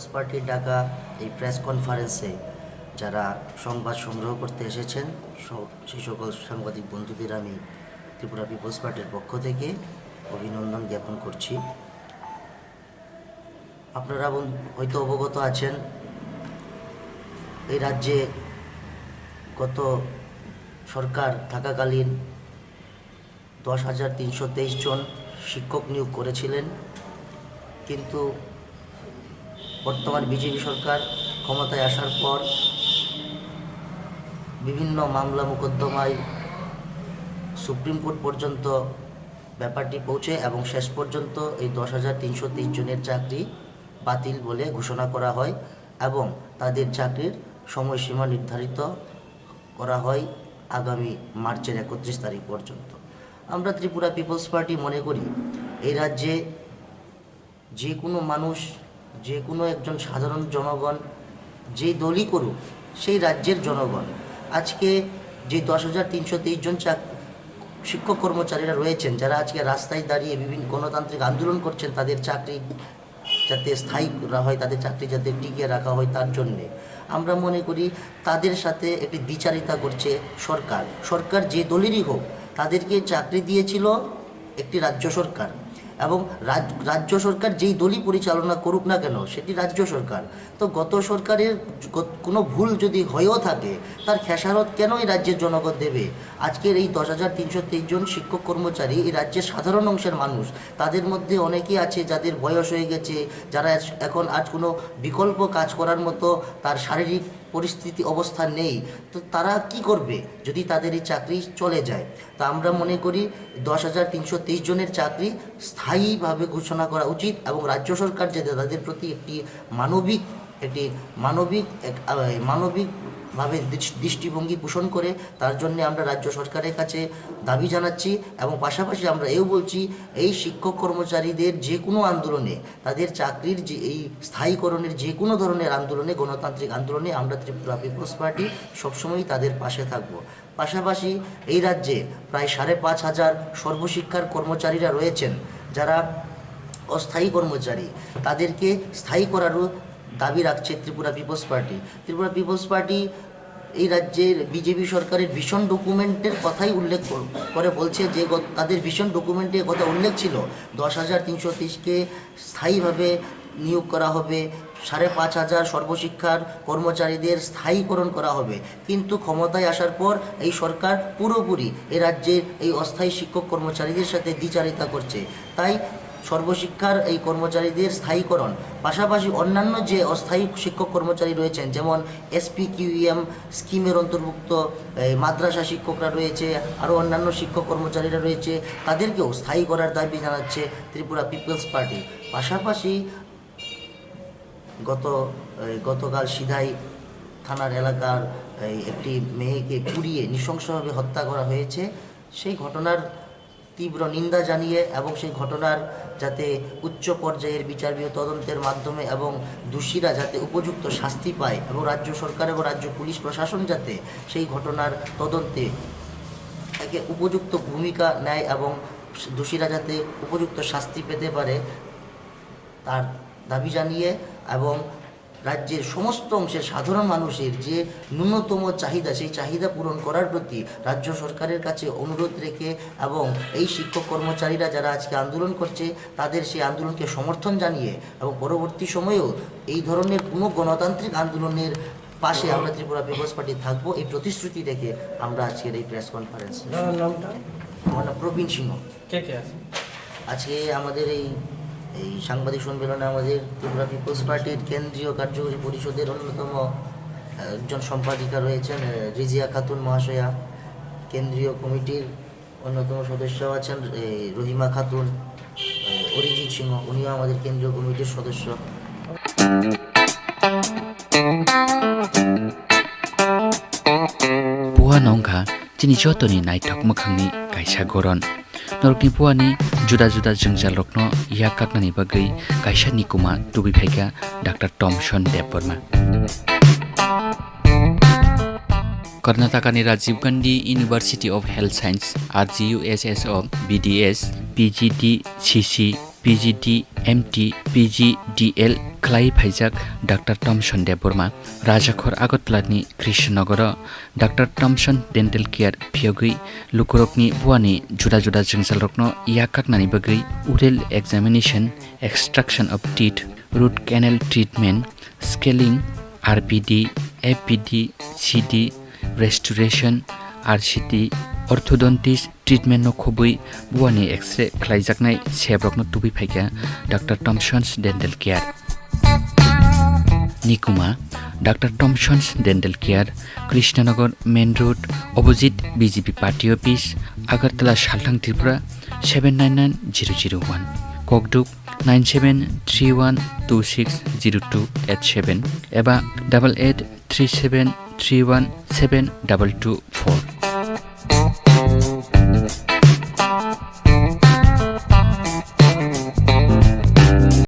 People's পার্টির ডাকা এই প্রেস কনফারেন্সে যারা সংবাদ সংগ্রহ করতে এসেছেন সেই সকল সাংবাদিক বন্ধুদের আমি ত্রিপুরা পিপলস পার্টির পক্ষ থেকে অভিনন্দন জ্ঞাপন করছি। আপনারা হয়তো অবগত আছেন, এই রাজ্যে গত সরকার থাকাকালীন 10,323 জন শিক্ষক নিয়োগ করেছিলেন, কিন্তু বর্তমান বিজেপি সরকার ক্ষমতায় আসার পর বিভিন্ন মামলা মোকদ্দমায় সুপ্রিম কোর্ট পর্যন্ত ব্যাপারটি পৌঁছে এবং শেষ পর্যন্ত এই 10,323 জনের চাকরি বাতিল বলে ঘোষণা করা হয় এবং তাদের চাকরির সময়সীমা নির্ধারিত করা হয় আগামী মার্চের 31 তারিখ পর্যন্ত। আমরা ত্রিপুরা পিপলস পার্টি মনে করি এই রাজ্যে যে কোনো মানুষ, যে কোনো একজন সাধারণ জনগণ যে দলই করুক, সেই রাজ্যের জনগণ আজকে যে 10,323 জন শিক্ষক কর্মচারীরা রয়েছেন, যারা আজকে রাস্তায় দাঁড়িয়ে বিভিন্ন গণতান্ত্রিক আন্দোলন করছেন, তাদের চাকরি যাতে স্থায়ী করা হয়, তাদের চাকরি যাতে টিকিয়ে রাখা হয়, তার জন্যে আমরা মনে করি তাদের সাথে একটি দ্বিচারিতা করছে সরকার। সরকার যে দলেরই হোক, তাদেরকে চাকরি দিয়েছিল একটি রাজ্য সরকার, এবং রাজ্য সরকার যেই দলই পরিচালনা করুক না কেন সেটি রাজ্য সরকার। তো গত সরকারের কোনো ভুল যদি হয়েও থাকে, তার খেসারত কেন এই রাজ্যের জনগণ দেবে? আজকের এই 10,323 জন শিক্ষক কর্মচারী এই রাজ্যের সাধারণ অংশের মানুষ, তাদের মধ্যে অনেকেই আছে যাদের বয়স হয়ে গেছে, যারা এখন আজ কোনো বিকল্প কাজ করার মতো তার শারীরিক পরিস্থিতি অবস্থা নেই। তো তারা কি করবে যদি তাদের এই চাকরি চলে যায়? তা আমরা মনে করি 10,323 জনের চাকরি স্থায়ীভাবে ঘোষণা করা উচিত এবং রাজ্য সরকার যাতে তাদের প্রতি একটি মানবিকভাবে দৃষ্টিভঙ্গি পোষণ করে, তার জন্য আমরা রাজ্য সরকারের কাছে দাবি জানাচ্ছি। এবং পাশাপাশি আমরা এও বলছি, এই শিক্ষক কর্মচারীদের যে কোনো আন্দোলনে, তাদের চাকরির যে এই স্থায়ীকরণের যে কোনো ধরনের আন্দোলনে, গণতান্ত্রিক আন্দোলনে আমরা ত্রিপুরা পিপলস পার্টি সবসময়ই তাদের পাশে থাকব। পাশাপাশি এই রাজ্যে প্রায় 5,500 সর্বশিক্ষার কর্মচারীরা রয়েছেন, যারা অস্থায়ী কর্মচারী, তাদেরকে স্থায়ী করারও দাবি রাখছে ত্রিপুরা পিপলস পার্টি। ত্রিপুরা পিপলস পার্টি এই রাজ্যের বিজেপি সরকারের ভিশন ডকুমেন্টের কথাই উল্লেখ করে বলছে যে তাদের ভিশন ডকুমেন্টে কথা উল্লেখ ছিল 10,330কে স্থায়ীভাবে নিয়োগ করা হবে, 5,500 সর্বশিক্ষার কর্মচারীদের স্থায়ীকরণ করা হবে। কিন্তু ক্ষমতায় আসার পর এই সরকার পুরোপুরি এই রাজ্যের এই অস্থায়ী শিক্ষক কর্মচারীদের সাথে দ্বিচারিতা করছে। তাই সর্বশিক্ষার এই কর্মচারীদের স্থায়ীকরণ, পাশাপাশি অন্যান্য যে অস্থায়ী শিক্ষক কর্মচারী রয়েছেন, যেমন SPQEM স্কিমের অন্তর্ভুক্ত মাদ্রাসা শিক্ষকরা রয়েছে, আরও অন্যান্য শিক্ষক কর্মচারীরা রয়েছে, তাদেরকেও স্থায়ী করার দাবি জানাচ্ছে ত্রিপুরা পিপলস পার্টি। পাশাপাশি গতকাল সিধাই থানার এলাকার একটি মেয়েকে পুড়িয়ে নৃশংসভাবে হত্যা করা হয়েছে, সেই ঘটনার তীব্র নিন্দা জানিয়ে এবং সেই ঘটনার যাতে উচ্চ পর্যায়ের বিচারীয় তদন্তের মাধ্যমে এবং দোষীরা যাতে উপযুক্ত শাস্তি পায় এবং রাজ্য সরকার এবং রাজ্য পুলিশ প্রশাসন যাতে সেই ঘটনার তদন্তে একে উপযুক্ত ভূমিকা নেয় এবং দোষীরা যাতে উপযুক্ত শাস্তি পেতে পারে, তার দাবি জানিয়ে এবং রাজ্যের সমস্ত অংশের সাধারণ মানুষের যে ন্যূনতম চাহিদা, সেই চাহিদা পূরণ করার প্রতি রাজ্য সরকারের কাছে অনুরোধ রেখে এবং এই শিক্ষক কর্মচারীরা যারা আজকে আন্দোলন করছে, তাদের সেই আন্দোলনকে সমর্থন জানিয়ে এবং পরবর্তী সময়েও এই ধরনের কোনো গণতান্ত্রিক আন্দোলনের পাশে আমরা ত্রিপুরা পিপলস পার্টি থাকবো, এই প্রতিশ্রুতি রেখে আমরা আজকের এই প্রেস কনফারেন্স। আমার নাম প্রবীণ সিংহ। আজকে আমাদের এই সাংবাদিক সম্মেলনে আমাদের ত্রিপুরা পিপলস পার্টির কেন্দ্রীয় কার্যকরী পরিষদের অন্যতম একজন সম্পাদিকা রয়েছেন রিজিয়া খাতুন মহাশয়া, কেন্দ্রীয় কমিটির অন্যতম সদস্য আছেন রহিমা খাতুন, অরিজিৎ সিংহ, উনিও আমাদের কেন্দ্রীয় কমিটির সদস্য। Puha nongkha chini jotoni naitok mokhangni kaisa goron norokni puani juda jengjal rokno ya kaknani bagai kaisa nikuma tubi phaika Dr. Thomson Deborma. Karnataka ni Rajiv Gandhi University of Health Science RGUSS of BDS PGD CC पिजिडि एमटि पिजिडिएल ख्लाइ फाइजाक doctor Thomson Deb Barma राजाखर आगरतलानि Krishnanagar doctor Thomson dental care फियगै लुकुरकनि बुवानि जुदा जुदा जोंजालरकनो याकाकनानि बगै उरेल examination extraction of teeth root canal treatment scaling RPD APD CD restoration RCT orthodontist treatment नो खोबै बुवानि एक्सरे ख्लाइजाकनाय सेब्रकनो तुबि फाइगा डाक्टर टमसन्स डेन्टल केयार निकुमा doctor Thomson's dental care Krishnanagar main road opposite BJP party office Agartala साल्थां Tripura 799001 कोकडुक 9731260287 एबा 8837317224